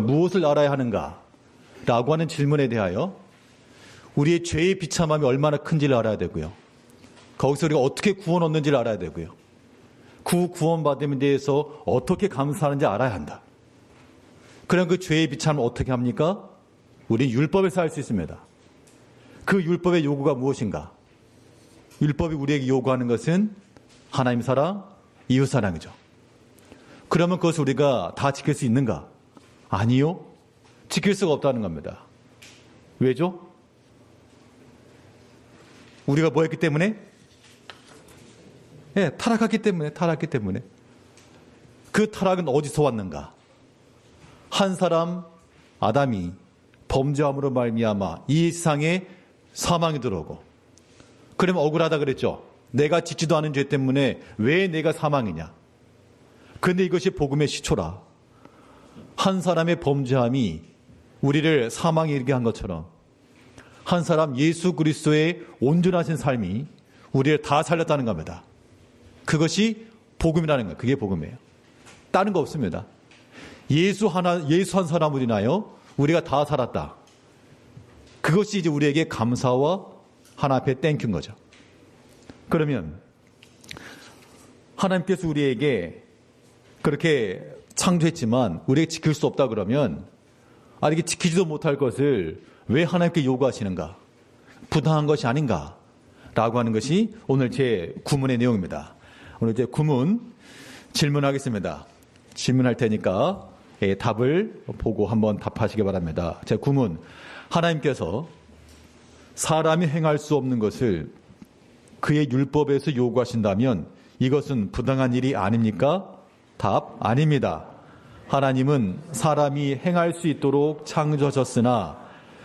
무엇을 알아야 하는가? 라고 하는 질문에 대하여 우리의 죄의 비참함이 얼마나 큰지를 알아야 되고요. 거기서 우리가 어떻게 구원 얻는지를 알아야 되고요. 그 구원받음에 대해서 어떻게 감사하는지 알아야 한다. 그럼 그 죄의 비참을 어떻게 합니까? 우리는 율법에서 할 수 있습니다. 그 율법의 요구가 무엇인가? 율법이 우리에게 요구하는 것은 하나님 사랑, 이웃 사랑이죠. 그러면 그것을 우리가 다 지킬 수 있는가? 아니요. 지킬 수가 없다는 겁니다. 왜죠? 우리가 뭐 했기 때문에? 타락했기 때문에. 그 타락은 어디서 왔는가? 한 사람 아담이 범죄함으로 말미암아 이 세상에 사망이 들어오고, 그러면 억울하다 그랬죠. 내가 짓지도 않은 죄 때문에 왜 내가 사망이냐? 근데 이것이 복음의 시초라. 한 사람의 범죄함이 우리를 사망에 이르게 한 것처럼 한 사람 예수 그리스도의 온전하신 삶이 우리를 다 살렸다는 겁니다. 그것이 복음이라는 거예요. 그게 복음이에요. 다른 거 없습니다. 예수 한 사람으로 인하여 우리가 다 살았다. 그것이 이제 우리에게 감사와 하나님 앞에 땡큐인 거죠. 그러면 하나님께서 우리에게 그렇게 창조했지만 우리에게 지킬 수 없다 그러면, 이게 지키지도 못할 것을 왜 하나님께 요구하시는가? 부당한 것이 아닌가? 라고 하는 것이 오늘 제 구문의 내용입니다. 오늘 제 구문 질문하겠습니다. 질문할 테니까 답을 보고 한번 답하시기 바랍니다. 제 구문: 하나님께서 사람이 행할 수 없는 것을 그의 율법에서 요구하신다면 이것은 부당한 일이 아닙니까? 답: 아닙니다. 하나님은 사람이 행할 수 있도록 창조하셨으나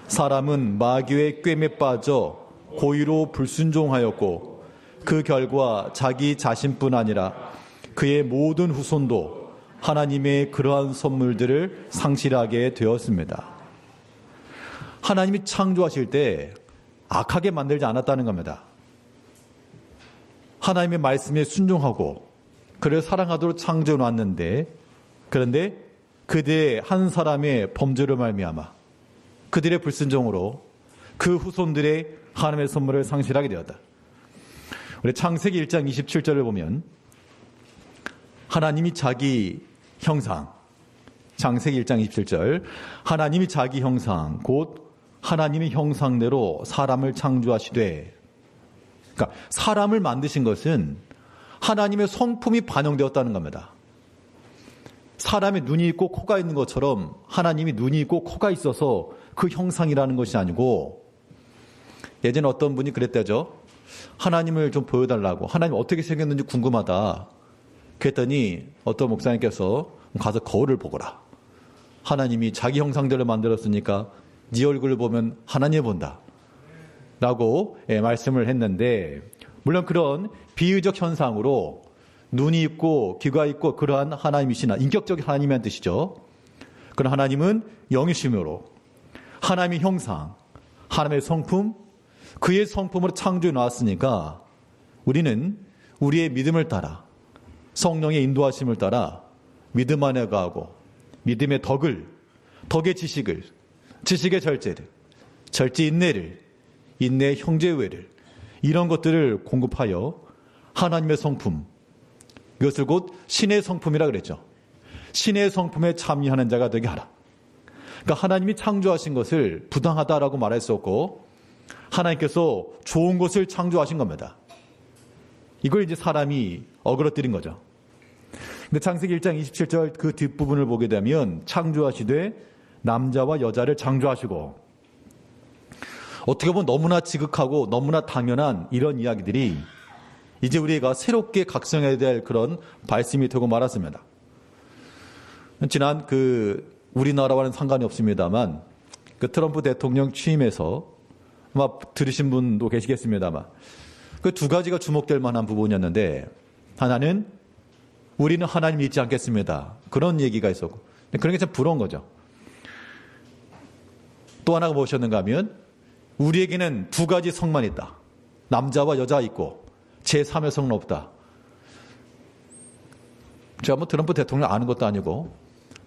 사람은 마귀의 꾀에 빠져 고의로 불순종하였고 그 결과 자기 자신뿐 아니라 그의 모든 후손도 하나님의 그러한 선물들을 상실하게 되었습니다. 하나님이 창조하실 때 악하게 만들지 않았다는 겁니다. 하나님의 말씀에 순종하고 그를 사랑하도록 창조해 놨는데, 그런데 그들의 한 사람의 범죄로 말미암아 그들의 불순종으로 그 후손들의 하나님의 선물을 상실하게 되었다. 우리 창세기 1장 27절을 보면 하나님이 자기 형상, 창세기 1장 27절, 하나님이 자기 형상 곧 하나님의 형상대로 사람을 창조하시되, 그러니까 사람을 만드신 것은 하나님의 성품이 반영되었다는 겁니다. 사람의 눈이 있고 코가 있는 것처럼 하나님이 눈이 있고 코가 있어서 그 형상이라는 것이 아니고, 예전에 어떤 분이 그랬다죠. 하나님을 좀 보여달라고, 하나님 어떻게 생겼는지 궁금하다. 그랬더니 어떤 목사님께서 가서 거울을 보거라. 하나님이 자기 형상대로 만들었으니까 네 얼굴을 보면 하나님을 본다. 라고 말씀을 했는데, 물론 그런 비유적 현상으로 눈이 있고 귀가 있고 그러한 하나님이시나 인격적인 하나님이란 뜻이죠. 그런 하나님은 영이심으로 하나님의 형상, 하나님의 성품, 그의 성품으로 창조해 놨으니까 우리는 우리의 믿음을 따라, 성령의 인도하심을 따라 믿음 안에 가고 믿음의 덕의 지식을, 지식의 절제를, 절제 인내를, 인내의 형제회를, 이런 것들을 공급하여 하나님의 성품, 이것을 곧 신의 성품이라 그랬죠. 신의 성품에 참여하는 자가 되게 하라. 그러니까 하나님이 창조하신 것을 부당하다라고 말할 수 없고 하나님께서 좋은 것을 창조하신 겁니다. 이걸 이제 사람이 어그러뜨린 거죠. 근데 창세기 1장 27절 그 뒷부분을 보게 되면 창조하시되 남자와 여자를 창조하시고, 어떻게 보면 너무나 지극하고 너무나 당연한 이런 이야기들이 이제 우리가 새롭게 각성해야 될 그런 말씀이 되고 말았습니다. 지난 우리나라와는 상관이 없습니다만 트럼프 대통령 취임해서 아마 들으신 분도 계시겠습니다만 그 두 가지가 주목될 만한 부분이었는데, 하나는 우리는 하나님 믿지 않겠습니다. 그런 얘기가 있었고, 그런 게 참 부러운 거죠. 또 하나가 무엇이었는가 하면 우리에게는 두 가지 성만 있다. 남자와 여자 있고 제3의 성은 없다. 제가 트럼프 대통령 아는 것도 아니고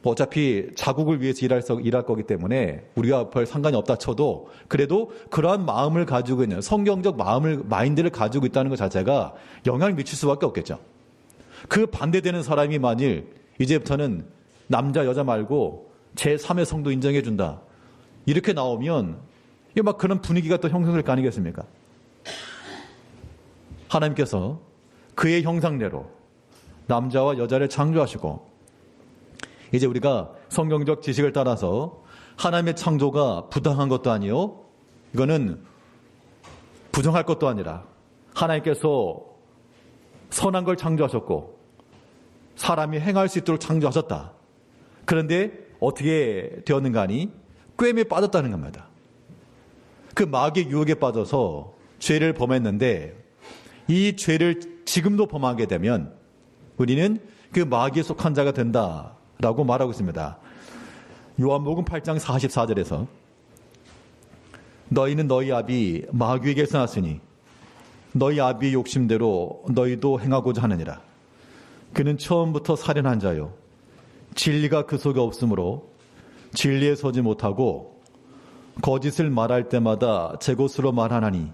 뭐 어차피 자국을 위해서 일할 거기 때문에 우리가 별 상관이 없다 쳐도 그래도 그러한 마음을 가지고 있는 성경적 마인드를 가지고 있다는 것 자체가 영향을 미칠 수밖에 없겠죠. 그 반대되는 사람이 만일 이제부터는 남자 여자 말고 제3의 성도 인정해 준다 이렇게 나오면 이게 막 그런 분위기가 또 형성될 거 아니겠습니까? 하나님께서 그의 형상대로 남자와 여자를 창조하시고 이제 우리가 성경적 지식을 따라서 하나님의 창조가 부당한 것도 아니요 이거는 부정할 것도 아니라 하나님께서 선한 걸 창조하셨고 사람이 행할 수 있도록 창조하셨다. 그런데 어떻게 되었는가 하니 꿰매에 빠졌다는 겁니다. 그 마귀의 유혹에 빠져서 죄를 범했는데 이 죄를 지금도 범하게 되면 우리는 그 마귀에 속한 자가 된다라고 말하고 있습니다. 요한복음 8장 44절에서 너희는 너희 아비 마귀에게서 났으니 너희 아비의 욕심대로 너희도 행하고자 하느니라. 그는 처음부터 살인한 자요 진리가 그 속에 없으므로 진리에 서지 못하고 거짓을 말할 때마다 제 것으로 말하나니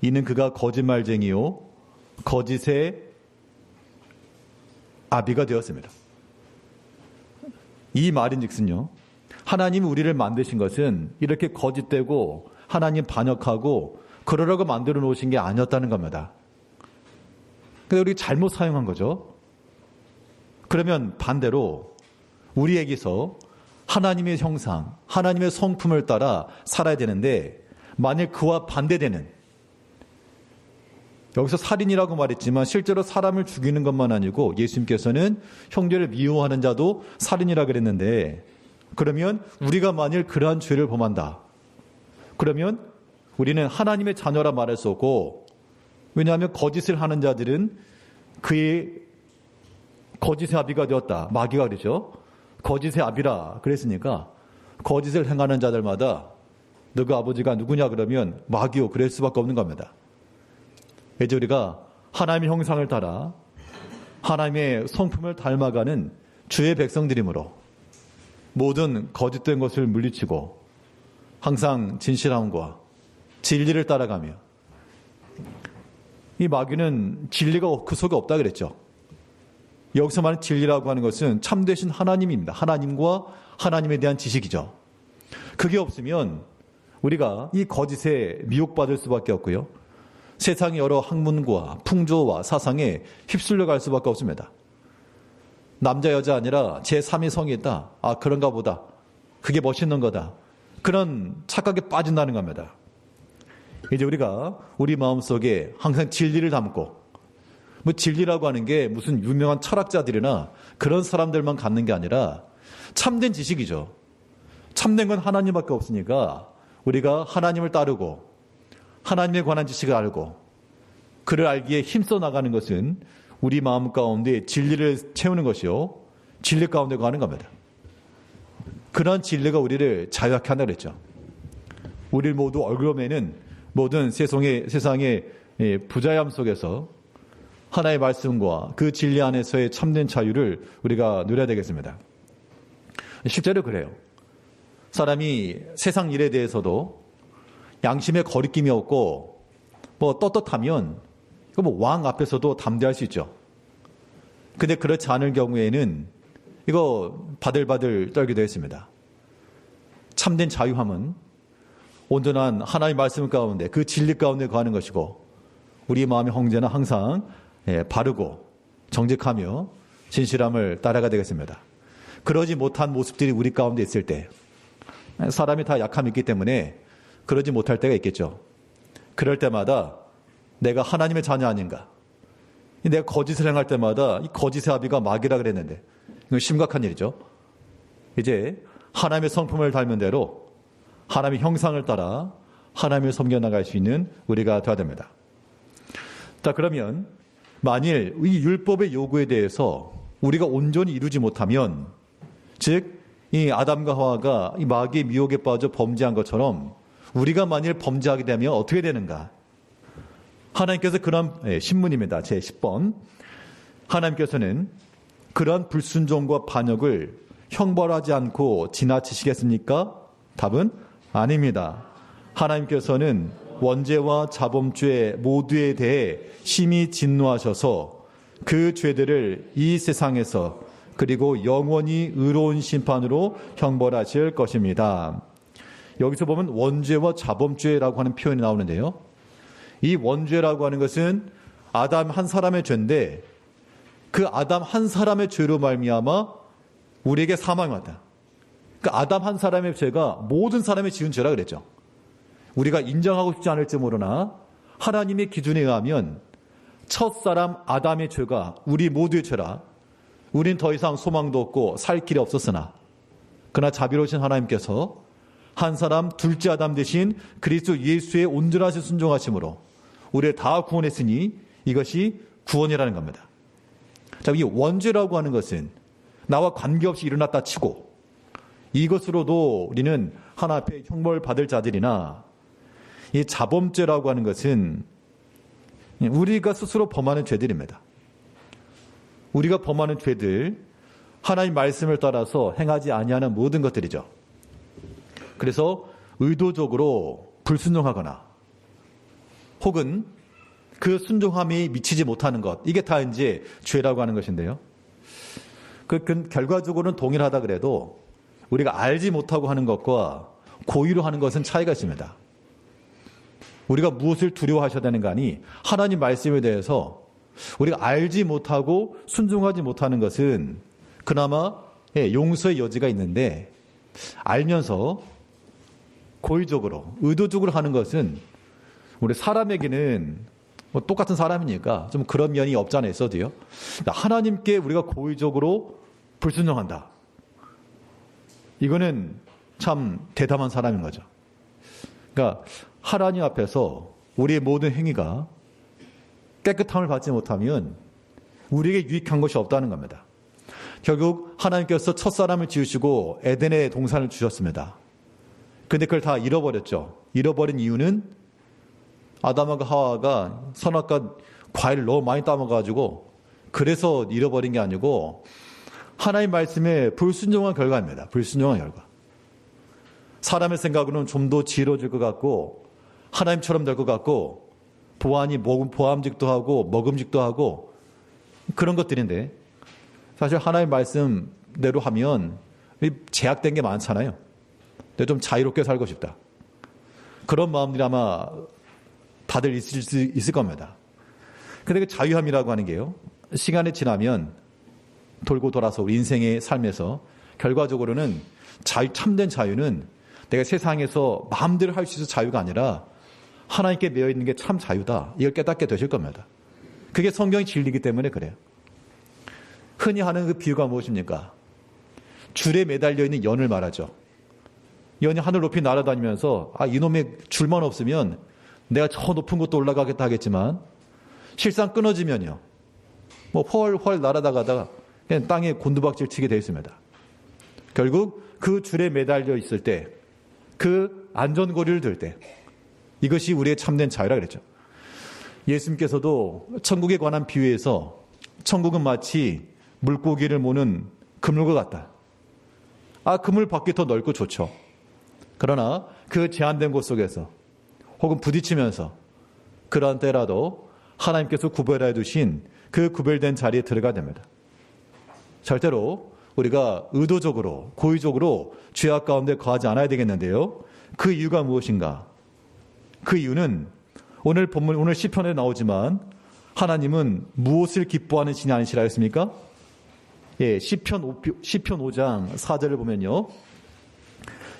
이는 그가 거짓말쟁이요 거짓의 아비가 되었습니다. 이 말인즉슨요 하나님이 우리를 만드신 것은 이렇게 거짓되고 하나님 반역하고 그러라고 만들어 놓으신 게 아니었다는 겁니다. 근데 우리 잘못 사용한 거죠. 그러면 반대로 우리에게서 하나님의 형상, 하나님의 성품을 따라 살아야 되는데 만일 그와 반대되는 여기서 살인이라고 말했지만 실제로 사람을 죽이는 것만 아니고 예수님께서는 형제를 미워하는 자도 살인이라 그랬는데 그러면 우리가 만일 그러한 죄를 범한다. 그러면 우리는 하나님의 자녀라 말할 수 없고 왜냐하면 거짓을 하는 자들은 그의 거짓의 아비가 되었다. 마귀가 그러죠. 거짓의 아비라 그랬으니까 거짓을 행하는 자들마다 너그 아버지가 누구냐 그러면 마귀요 그럴 수밖에 없는 겁니다. 이제 우리가 하나님의 형상을 따라 하나님의 성품을 닮아가는 주의 백성들이므로 모든 거짓된 것을 물리치고 항상 진실함과 진리를 따라가며 이 마귀는 진리가 그 속에 없다 그랬죠. 여기서 말하는 진리라고 하는 것은 참되신 하나님입니다. 하나님과 하나님에 대한 지식이죠. 그게 없으면 우리가 이 거짓에 미혹받을 수밖에 없고요. 세상의 여러 학문과 풍조와 사상에 휩쓸려 갈 수밖에 없습니다. 남자 여자 아니라 제3의 성이 있다. 아 그런가 보다. 그게 멋있는 거다. 그런 착각에 빠진다는 겁니다. 이제 우리가 우리 마음속에 항상 진리를 담고 뭐 진리라고 하는 게 무슨 유명한 철학자들이나 그런 사람들만 갖는 게 아니라 참된 지식이죠. 참된 건 하나님밖에 없으니까 우리가 하나님을 따르고 하나님에 관한 지식을 알고 그를 알기에 힘써 나가는 것은 우리 마음 가운데 진리를 채우는 것이요. 진리 가운데 가는 겁니다. 그런 진리가 우리를 자유하게 한다고 그랬죠. 우리 모두 얼굴에는 모든 세상의 부자얌 속에서 하나의 말씀과 그 진리 안에서의 참된 자유를 우리가 누려야 되겠습니다. 실제로 그래요. 사람이 세상 일에 대해서도 양심의 거리낌이 없고 뭐 떳떳하면 이거 뭐 왕 앞에서도 담대할 수 있죠. 근데 그렇지 않을 경우에는 이거 바들바들 떨기도 했습니다. 참된 자유함은 온전한 하나님의 말씀 가운데 그 진리 가운데 거하는 것이고 우리 마음의 형제는 항상 바르고 정직하며 진실함을 따라가야 되겠습니다. 그러지 못한 모습들이 우리 가운데 있을 때 사람이 다 약함이 있기 때문에 그러지 못할 때가 있겠죠. 그럴 때마다 내가 하나님의 자녀 아닌가. 내가 거짓을 행할 때마다 이 거짓의 아비가 마귀라 그랬는데 이건 심각한 일이죠. 이제 하나님의 성품을 닮은 대로 하나님의 형상을 따라 하나님을 섬겨나갈 수 있는 우리가 되어야 됩니다. 자, 그러면 만일 이 율법의 요구에 대해서 우리가 온전히 이루지 못하면 즉 이 아담과 하와가 이 마귀의 미혹에 빠져 범죄한 것처럼 우리가 만일 범죄하게 되면 어떻게 되는가? 하나님께서 그런 신문입니다. 제 10번. 하나님께서는 그러한 불순종과 반역을 형벌하지 않고 지나치시겠습니까? 답은 아닙니다. 하나님께서는 원죄와 자범죄 모두에 대해 심히 진노하셔서 그 죄들을 이 세상에서 그리고 영원히 의로운 심판으로 형벌하실 것입니다. 여기서 보면 원죄와 자범죄라고 하는 표현이 나오는데요. 이 원죄라고 하는 것은 아담 한 사람의 죄인데 그 아담 한 사람의 죄로 말미암아 우리에게 사망이 왔다. 그 아담 한 사람의 죄가 모든 사람이 지은 죄라 그랬죠. 우리가 인정하고 싶지 않을지 모르나 하나님의 기준에 의하면 첫사람 아담의 죄가 우리 모두의 죄라 우린 더 이상 소망도 없고 살 길이 없었으나 그러나 자비로우신 하나님께서 한 사람 둘째 아담 대신 그리스도 예수의 온전하신 순종하심으로 우리를 다 구원했으니 이것이 구원이라는 겁니다. 자, 이 원죄라고 하는 것은 나와 관계없이 일어났다 치고 이것으로도 우리는 하나 앞에 형벌 받을 자들이나 이 자범죄라고 하는 것은 우리가 스스로 범하는 죄들입니다. 우리가 범하는 죄들, 하나님 말씀을 따라서 행하지 아니하는 모든 것들이죠. 그래서 의도적으로 불순종하거나 혹은 그 순종함이 미치지 못하는 것, 이게 다 이제 죄라고 하는 것인데요. 그 결과적으로는 동일하다 그래도 우리가 알지 못하고 하는 것과 고의로 하는 것은 차이가 있습니다. 우리가 무엇을 두려워하셔야 되는가 하니 하나님 말씀에 대해서 우리가 알지 못하고 순종하지 못하는 것은 그나마 용서의 여지가 있는데 알면서 고의적으로 의도적으로 하는 것은 우리 사람에게는 뭐 똑같은 사람이니까 좀 그런 면이 없잖아 있어도요. 하나님께 우리가 고의적으로 불순종한다. 이거는 참 대담한 사람인 거죠. 그러니까 하나님 앞에서 우리의 모든 행위가 깨끗함을 받지 못하면 우리에게 유익한 것이 없다는 겁니다. 결국 하나님께서 첫사람을 지으시고 에덴의 동산을 주셨습니다. 근데 그걸 다 잃어버렸죠. 잃어버린 이유는 아담과 하와가 선악과 과일을 너무 많이 따먹어가지고 그래서 잃어버린 게 아니고 하나님 말씀에 불순종한 결과입니다. 불순종한 결과. 사람의 생각으로는 좀 더 지혜로워질 것 같고 하나님처럼 될 것 같고 보암직도 하고 먹음직도 하고 그런 것들인데 사실 하나님 말씀대로 하면 제약된 게 많잖아요. 근데 좀 자유롭게 살고 싶다. 그런 마음들이 아마 다들 있을 겁니다. 근데 그 자유함이라고 하는 게요. 시간이 지나면 돌고 돌아서 우리 인생의 삶에서 결과적으로는 참된 자유는 내가 세상에서 마음대로 할 수 있는 자유가 아니라 하나님께 매여 있는 게 참 자유다. 이걸 깨닫게 되실 겁니다. 그게 성경의 진리이기 때문에 그래요. 흔히 하는 그 비유가 무엇입니까? 줄에 매달려 있는 연을 말하죠. 연이 하늘 높이 날아다니면서 이놈의 줄만 없으면 내가 저 높은 곳도 올라가겠다 하겠지만 실상 끊어지면요. 뭐 훨훨 날아다가다가 그냥 땅에 곤두박질 치게 되어 있습니다. 결국 그 줄에 매달려 있을 때 그 안전고리를 들 때 이것이 우리의 참된 자유라 그랬죠. 예수님께서도 천국에 관한 비유에서 천국은 마치 물고기를 모는 그물과 같다. 그물 밖이 더 넓고 좋죠. 그러나 그 제한된 곳 속에서 혹은 부딪히면서 그러한 때라도 하나님께서 구별해 두신 그 구별된 자리에 들어가야 됩니다. 절대로 우리가 의도적으로 고의적으로 죄악 가운데 거하지 않아야 되겠는데요. 그 이유가 무엇인가? 그 이유는 오늘 본문 오늘 시편에 나오지만 하나님은 무엇을 기뻐하는 신이 아니시라 했습니까? 시편 5장 4절을 보면요.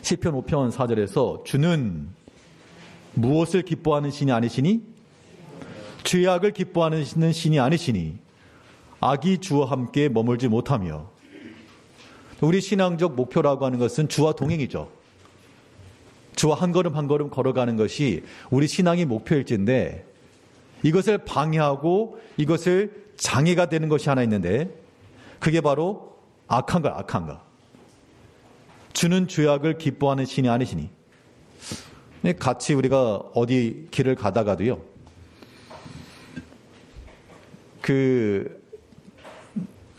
시편 5편 4절에서 주는 무엇을 기뻐하는 신이 아니시니? 죄악을 기뻐하는 신이 아니시니 악이 주와 함께 머물지 못하며. 우리 신앙적 목표라고 하는 것은 주와 동행이죠. 주와 한 걸음 한 걸음 걸어가는 것이 우리 신앙의 목표일진데 이것을 방해하고 이것을 장애가 되는 것이 하나 있는데 그게 바로 악한 거야, 악한 거. 주는 죄악을 기뻐하는 신이 아니시니. 같이 우리가 어디 길을 가다가도요.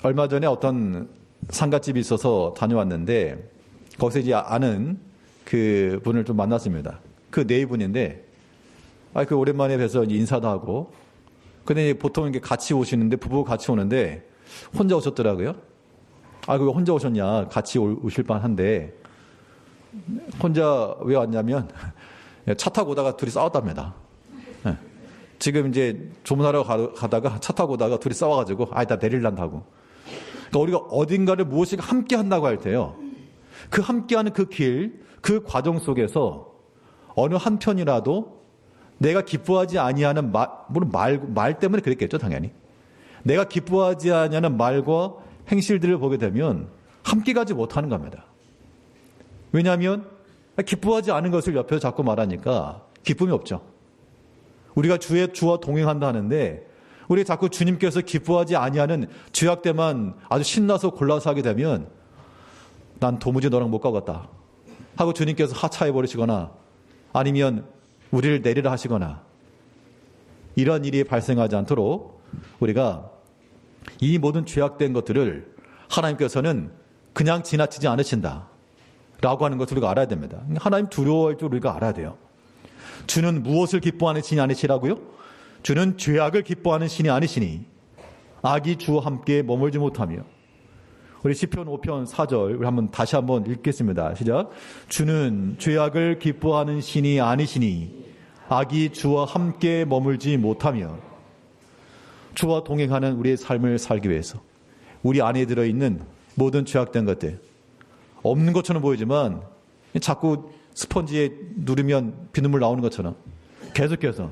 얼마 전에 어떤 상가집이 있어서 다녀왔는데 거기서 이제 아는 그 분을 좀 만났습니다. 그 네 분인데 그 오랜만에 뵈서 인사도 하고 근데 보통 이게 같이 오시는데 부부 같이 오는데 혼자 오셨더라고요. 그 왜 혼자 오셨냐? 같이 오실 만한데 혼자 왜 왔냐면 차 타고 오다가 둘이 싸웠답니다. 지금 이제 주문하러 가다가 차 타고 오다가 둘이 싸워가지고 나 내릴란다고. 그러니까 우리가 어딘가를 무엇인가 함께 한다고 할 때요. 그 함께하는 그 길, 그 과정 속에서 어느 한편이라도 내가 기뻐하지 아니하는 물론 말 때문에 그랬겠죠, 당연히. 내가 기뻐하지 아니하는 말과 행실들을 보게 되면 함께 가지 못하는 겁니다. 왜냐하면 기뻐하지 않은 것을 옆에서 자꾸 말하니까 기쁨이 없죠. 우리가 주와 동행한다 하는데 우리 자꾸 주님께서 기뻐하지 아니하는 죄악 때만 아주 신나서 골라서 하게 되면 난 도무지 너랑 못 가겠다 하고 주님께서 하차해 버리시거나 아니면 우리를 내리라 하시거나 이런 일이 발생하지 않도록 우리가 이 모든 죄악된 것들을 하나님께서는 그냥 지나치지 않으신다 라고 하는 것을 우리가 알아야 됩니다. 하나님 두려워할 줄 우리가 알아야 돼요. 주는 무엇을 기뻐하는 신이 아니시라고요? 주는 죄악을 기뻐하는 신이 아니시니 악이 주와 함께 머물지 못하며. 우리 시편 5편 4절 우리 다시 한번 읽겠습니다. 시작. 주는 죄악을 기뻐하는 신이 아니시니 악이 주와 함께 머물지 못하며. 주와 동행하는 우리의 삶을 살기 위해서 우리 안에 들어있는 모든 죄악된 것들 없는 것처럼 보이지만 자꾸 스펀지에 누르면 비눗물 나오는 것처럼 계속해서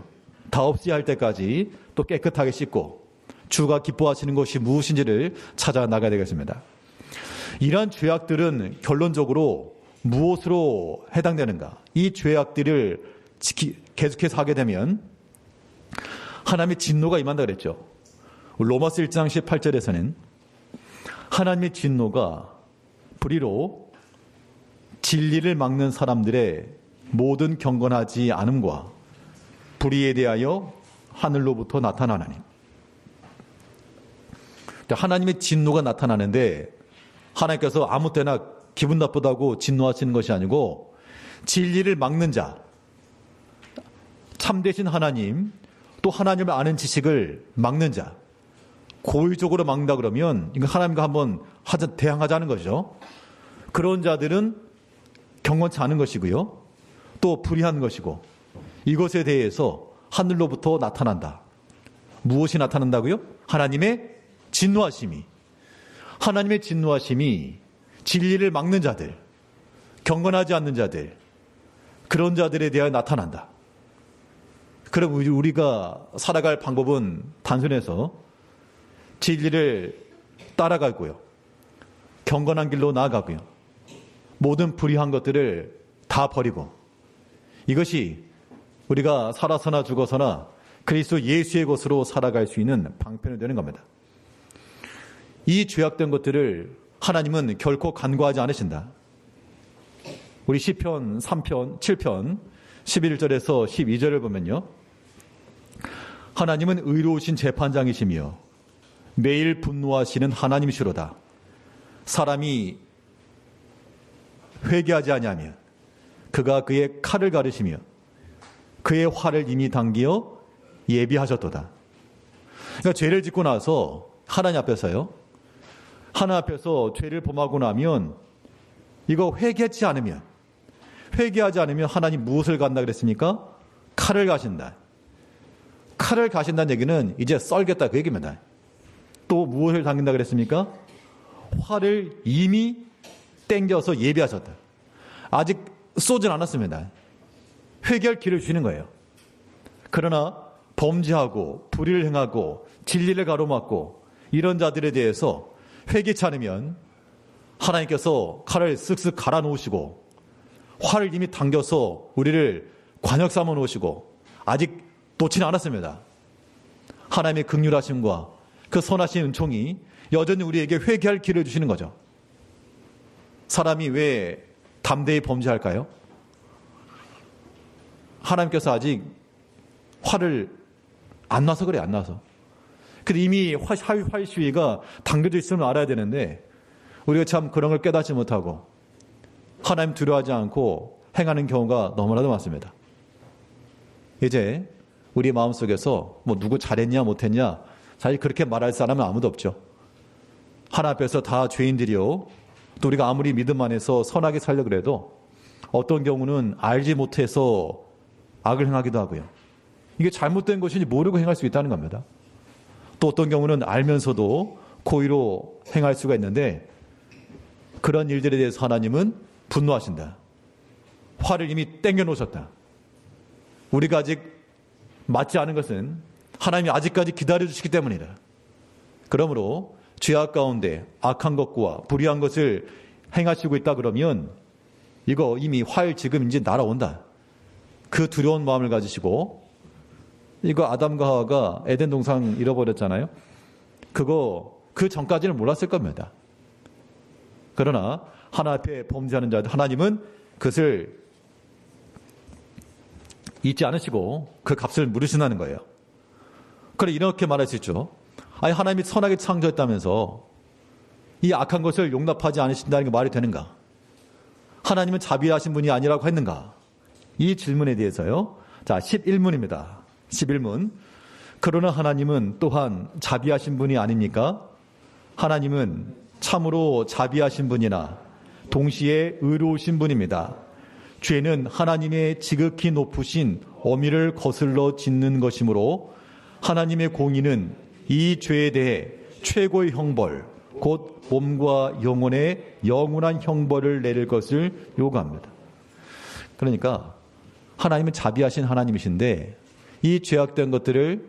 다 없이 할 때까지 또 깨끗하게 씻고 주가 기뻐하시는 것이 무엇인지를 찾아 나가야 되겠습니다. 이러한 죄악들은 결론적으로 무엇으로 해당되는가? 이 죄악들을 계속해서 하게 되면 하나님의 진노가 임한다 그랬죠. 로마서 1장 18절에서는 하나님의 진노가 불의로 진리를 막는 사람들의 모든 경건하지 않음과 불의에 대하여 하늘로부터 나타나나니. 하나님의 진노가 나타나는데 하나님께서 아무 때나 기분 나쁘다고 진노하시는 것이 아니고 진리를 막는 자, 참되신 하나님, 또 하나님을 아는 지식을 막는 자, 고의적으로 막는다 그러면 이거 하나님과 한번 대항하자는 거죠. 그런 자들은 경건치 않은 것이고요. 또 불의한 것이고 이것에 대해서 하늘로부터 나타난다. 무엇이 나타난다고요? 하나님의 진노하심이. 하나님의 진노하심이 진리를 막는 자들, 경건하지 않는 자들, 그런 자들에 대하여 나타난다. 그럼 우리가 살아갈 방법은 단순해서 진리를 따라가고요. 경건한 길로 나아가고요. 모든 불의한 것들을 다 버리고 이것이 우리가 살아서나 죽어서나 그리스도 예수의 것으로 살아갈 수 있는 방편이 되는 겁니다. 이 죄악된 것들을 하나님은 결코 간과하지 않으신다. 우리 시편 3편, 7편 11절에서 12절을 보면요. 하나님은 의로우신 재판장이시며 매일 분노하시는 하나님이시로다. 사람이 회개하지 아니하면 그가 그의 칼을 가르시며 그의 활을 이미 당기어 예비하셨도다. 그러니까 죄를 짓고 나서 하나님 앞에서요. 하나님 앞에서 죄를 범하고 나면 이거 회개하지 않으면 하나님 무엇을 간다 그랬습니까? 칼을 가신다. 칼을 가신다는 얘기는 이제 썰겠다 그 얘기입니다. 또 무엇을 당긴다 그랬습니까? 활을 이미 땡겨서 예비하셨다. 아직 쏘진 않았습니다. 회개할 길을 주시는 거예요. 그러나 범죄하고 불의를 행하고 진리를 가로막고 이런 자들에 대해서 회개치 않으면 하나님께서 칼을 쓱쓱 갈아 놓으시고 활을 이미 당겨서 우리를 관역 삼아 놓으시고 아직 놓지는 않았습니다. 하나님의 긍휼하심과 그 선하신 은총이 여전히 우리에게 회개할 길을 주시는 거죠. 사람이 왜 담대히 범죄할까요? 하나님께서 아직 활을 안 놔서 그래, 안 놔서. 근데 이미 활 시위가 당겨져 있으면 알아야 되는데 우리가 참 그런 걸 깨닫지 못하고 하나님 두려워하지 않고 행하는 경우가 너무나도 많습니다. 이제 우리 마음속에서 뭐 누구 잘했냐 못했냐 사실 그렇게 말할 사람은 아무도 없죠. 하나님 앞에서 다 죄인들이요. 또 우리가 아무리 믿음 안에서 선하게 살려 그래도 어떤 경우는 알지 못해서 악을 행하기도 하고요. 이게 잘못된 것인지 모르고 행할 수 있다는 겁니다. 또 어떤 경우는 알면서도 고의로 행할 수가 있는데 그런 일들에 대해서 하나님은 분노하신다. 화를 이미 땡겨 놓으셨다. 우리가 아직 맞지 않은 것은 하나님이 아직까지 기다려주시기 때문이다. 그러므로 죄악 가운데 악한 것과 불의한 것을 행하시고 있다 그러면 이거 이미 활 지금 이제 날아온다. 그 두려운 마음을 가지시고 이거 아담과 하와가 에덴 동산 잃어버렸잖아요. 그 전까지는 몰랐을 겁니다. 그러나 하나 앞에 범죄하는 자들 하나님은 그것을 잊지 않으시고 그 값을 물으신다는 거예요. 그래 이렇게 말할 수 있죠. 아니 하나님이 선하게 창조했다면서 이 악한 것을 용납하지 않으신다는 게 말이 되는가? 하나님은 자비하신 분이 아니라고 했는가? 이 질문에 대해서요. 자, 11문입니다. 11문. 그러나 하나님은 또한 자비하신 분이 아닙니까? 하나님은 참으로 자비하신 분이나 동시에 의로우신 분입니다. 죄는 하나님의 지극히 높으신 어미를 거슬러 짓는 것이므로 하나님의 공의는 이 죄에 대해 최고의 형벌, 곧 몸과 영혼의 영원한 형벌을 내릴 것을 요구합니다. 그러니까 하나님은 자비하신 하나님이신데 이 죄악된 것들을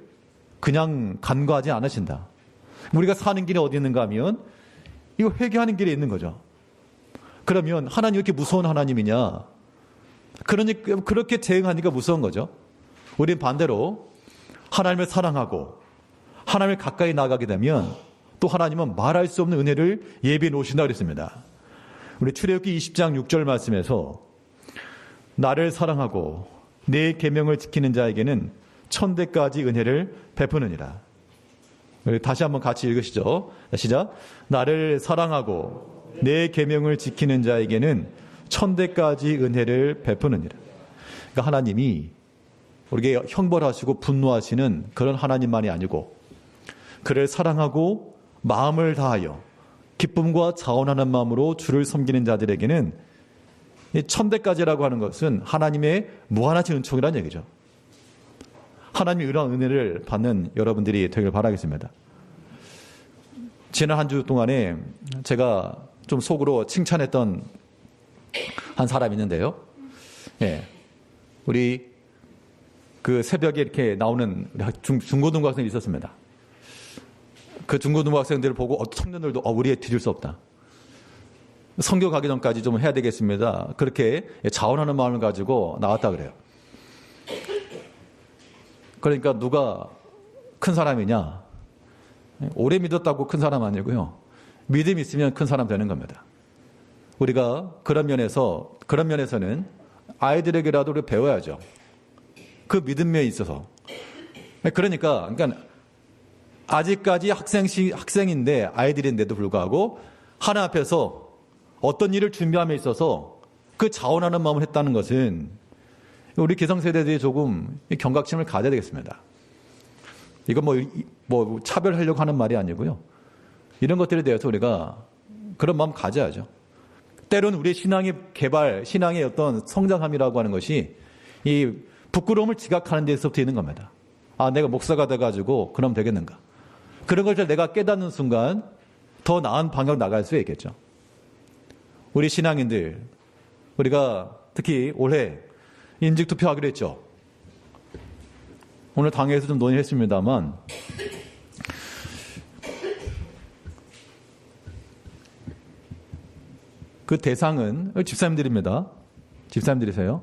그냥 간과하지 않으신다. 우리가 사는 길이 어디 있는가 하면 이거 회개하는 길에 있는 거죠. 그러면 하나님 이렇게 무서운 하나님이냐? 그러니까 그렇게 대응하니까 무서운 거죠. 우린 반대로 하나님을 사랑하고 하나님을 가까이 나가게 되면 또 하나님은 말할 수 없는 은혜를 예비해 놓으신다고 그랬습니다. 우리 출애굽기 20장 6절 말씀에서 나를 사랑하고 내 계명을 지키는 자에게는 천대까지 은혜를 베푸느니라. 다시 한번 같이 읽으시죠. 시작. 나를 사랑하고 내 계명을 지키는 자에게는 천대까지 은혜를 베푸느니라. 그러니까 하나님이 우리에게 형벌하시고 분노하시는 그런 하나님만이 아니고 그를 사랑하고 마음을 다하여 기쁨과 자원하는 마음으로 주를 섬기는 자들에게는 이 천대까지라고 하는 것은 하나님의 무한하신 은총이라는 얘기죠. 하나님의 이러한 은혜를 받는 여러분들이 되길 바라겠습니다. 지난 한 주 동안에 제가 좀 속으로 칭찬했던 한 사람이 있는데요. 예. 우리 그 새벽에 이렇게 나오는 중고등부 학생이 있었습니다. 그 중고등부 학생들을 보고 청년들도 우리에 뒤질 수 없다. 선교 가기 전까지 좀 해야 되겠습니다. 그렇게 자원하는 마음을 가지고 나왔다 그래요. 그러니까 누가 큰 사람이냐? 오래 믿었다고 큰 사람 아니고요. 믿음이 있으면 큰 사람 되는 겁니다. 우리가 그런 면에서는 아이들에게라도 우리가 배워야죠. 그 믿음에 있어서. 그러니까 아직까지 학생인데 아이들인데도 불구하고 하나 앞에서 어떤 일을 준비함에 있어서 그 자원하는 마음을 했다는 것은 우리 기성세대들이 조금 경각심을 가져야 되겠습니다. 이건 뭐 차별하려고 하는 말이 아니고요. 이런 것들에 대해서 우리가 그런 마음 가져야죠. 때로는 우리의 신앙의 개발, 신앙의 어떤 성장함이라고 하는 것이 이 부끄러움을 지각하는 데서부터 있는 겁니다. 내가 목사가 돼가지고 그럼 되겠는가. 그런 것을 내가 깨닫는 순간 더 나은 방향으로 나갈 수 있겠죠. 우리 신앙인들, 우리가 특히 올해 인직투표하기로 했죠. 오늘 당에서 좀 논의했습니다만 그 대상은 집사님들입니다. 집사님들이세요.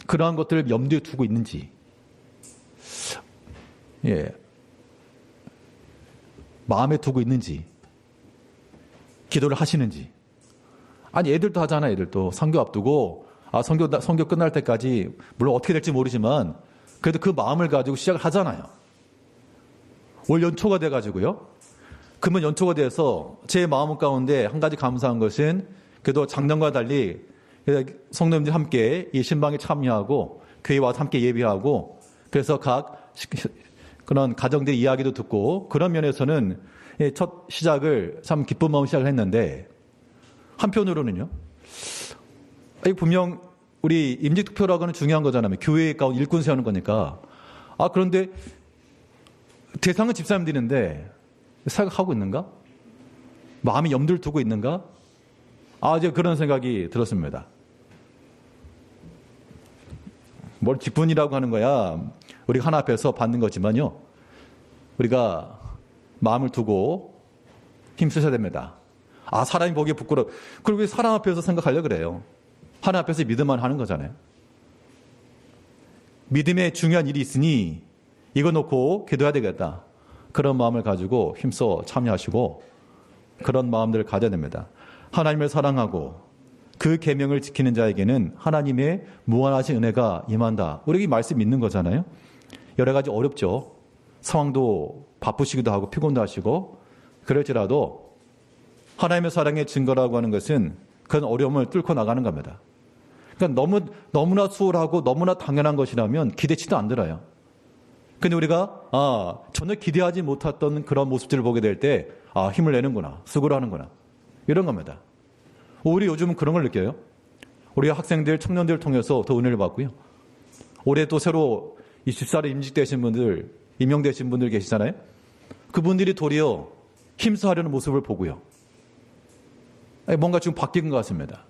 그러한 것들을 염두에 두고 있는지, 마음에 두고 있는지, 기도를 하시는지. 아니, 애들도 하잖아요. 애들도 선교 앞두고 선교 끝날 때까지 물론 어떻게 될지 모르지만 그래도 그 마음을 가지고 시작을 하잖아요. 올 연초가 돼가지고요. 그러면 연초가 돼서 제 마음 가운데 한 가지 감사한 것은 그래도 작년과 달리 성도님들 함께 이 신방에 참여하고 교회 와서 함께 예배하고 그래서 각 그런 가정들의 이야기도 듣고 그런 면에서는 첫 시작을 참 기쁜 마음 시작을 했는데 한편으로는요. 분명 우리 임직투표라고는 중요한 거잖아요. 교회 가운데 일꾼 세우는 거니까. 그런데 대상은 집사님들인데 생각하고 있는가? 마음에 염두를 두고 있는가? 이제 그런 생각이 들었습니다. 뭘 직분이라고 하는 거야. 우리가 하나 앞에서 받는 거지만요. 우리가 마음을 두고 힘쓰셔야 됩니다. 사람이 보기에 부끄러워. 그리고 왜 사람 앞에서 생각하려고 그래요? 하나님 앞에서 믿음만 하는 거잖아요. 믿음에 중요한 일이 있으니 이거 놓고 기도해야 되겠다. 그런 마음을 가지고 힘써 참여하시고 그런 마음들을 가져야 됩니다. 하나님을 사랑하고 그 계명을 지키는 자에게는 하나님의 무한하신 은혜가 임한다. 우리 이 말씀 있는 거잖아요. 여러 가지 어렵죠. 상황도 바쁘시기도 하고 피곤도 하시고 그럴지라도 하나님의 사랑의 증거라고 하는 것은 그런 어려움을 뚫고 나가는 겁니다. 그러니까 너무나 수월하고 너무나 당연한 것이라면 기대치도 안 들어요. 근데 우리가 전혀 기대하지 못했던 그런 모습들을 보게 될 때 힘을 내는구나, 수고를 하는구나 이런 겁니다. 우리 요즘은 그런 걸 느껴요. 우리 학생들, 청년들을 통해서 더 은혜를 받고요. 올해 또 새로 이 집사로 임직되신 분들, 임명되신 분들 계시잖아요. 그분들이 도리어 힘써하려는 모습을 보고요. 뭔가 지금 바뀐 것 같습니다.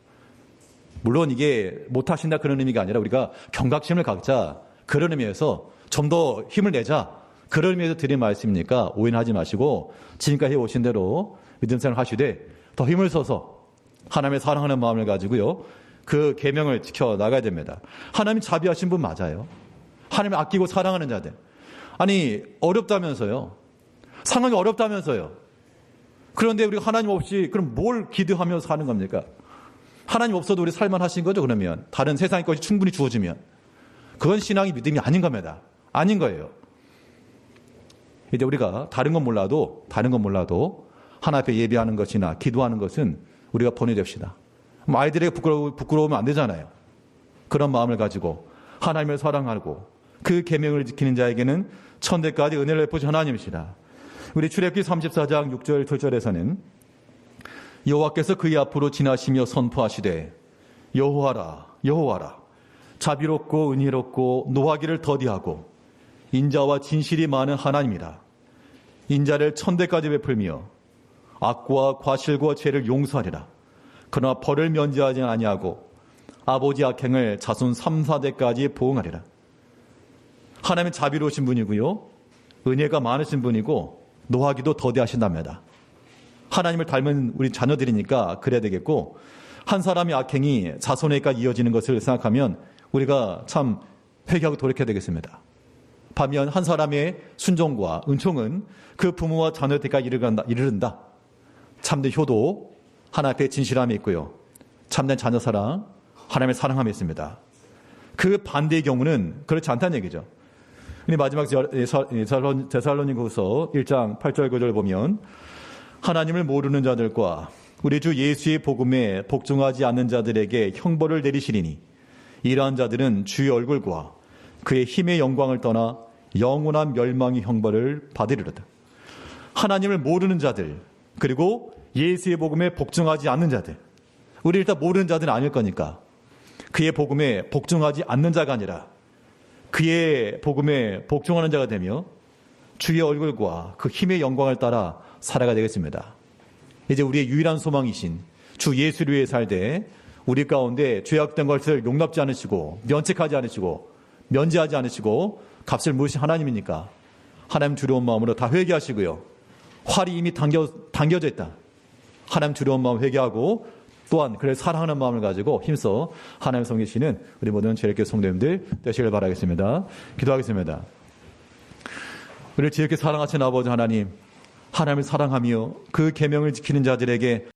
물론 이게 못하신다 그런 의미가 아니라 우리가 경각심을 갖자 그런 의미에서 좀 더 힘을 내자 그런 의미에서 드린 말씀이니까 오해하지 마시고 지금까지 해오신 대로 믿음 생활 하시되 더 힘을 써서 하나님의 사랑하는 마음을 가지고요. 그 계명을 지켜 나가야 됩니다. 하나님이 자비하신 분 맞아요. 하나님을 아끼고 사랑하는 자들. 어렵다면서요. 상황이 어렵다면서요. 그런데 우리가 하나님 없이 그럼 뭘 기도하면서 사는 겁니까? 하나님 없어도 우리 살만 하신 거죠, 그러면. 다른 세상의 것이 충분히 주어지면. 그건 신앙이 믿음이 아닌 겁니다. 아닌 거예요. 이제 우리가 다른 건 몰라도 하나님 앞에 예배하는 것이나 기도하는 것은 우리가 보내줍시다. 아이들에게 부끄러우면 안 되잖아요. 그런 마음을 가지고 하나님을 사랑하고 그 계명을 지키는 자에게는 천대까지 은혜를 베푸신 하나님이시다. 우리 출애굽기 34장 6절 7절에서는 여호와께서 그의 앞으로 지나시며 선포하시되 여호와라 자비롭고 은혜롭고 노하기를 더디하고 인자와 진실이 많은 하나님이라. 인자를 천대까지 베풀며 악과 과실과 죄를 용서하리라. 그러나 벌을 면제하지 아니하고 아버지 악행을 자손 3, 4대까지 보응하리라. 하나님은 자비로우신 분이고요. 은혜가 많으신 분이고 노하기도 더디하신답니다. 하나님을 닮은 우리 자녀들이니까 그래야 되겠고 한 사람의 악행이 자손에까지 이어지는 것을 생각하면 우리가 참 회개하고 돌이켜야 되겠습니다. 반면 한 사람의 순종과 은총은 그 부모와 자녀들까지 이르른다. 참된 효도, 하나님 앞에 진실함이 있고요. 참된 자녀 사랑, 하나님의 사랑함이 있습니다. 그 반대의 경우는 그렇지 않다는 얘기죠. 마지막 데살로니가후서 1장 8절 9절 보면 하나님을 모르는 자들과 우리 주 예수의 복음에 복종하지 않는 자들에게 형벌을 내리시리니 이러한 자들은 주의 얼굴과 그의 힘의 영광을 떠나 영원한 멸망의 형벌을 받으리로다. 하나님을 모르는 자들 그리고 예수의 복음에 복종하지 않는 자들, 우리 일단 모르는 자들은 아닐 거니까 그의 복음에 복종하지 않는 자가 아니라 그의 복음에 복종하는 자가 되며 주의 얼굴과 그 힘의 영광을 따라 살아가 되겠습니다. 이제 우리의 유일한 소망이신 주 예수를 위해 살되 우리 가운데 죄악된 것을 용납지 않으시고 면책하지 않으시고 면제하지 않으시고 값을 물으신 하나님이니까 하나님 두려운 마음으로 다 회개하시고요. 활이 이미 당겨져 있다. 하나님 두려운 마음 회개하고 또한 그를 사랑하는 마음을 가지고 힘써 하나님 섬기시는 우리 모든 주일교회 성도님들 되시길 바라겠습니다. 기도하겠습니다. 우리를 지혜롭게 사랑하신 아버지 하나님, 하나님을 사랑하며 그 계명을 지키는 자들에게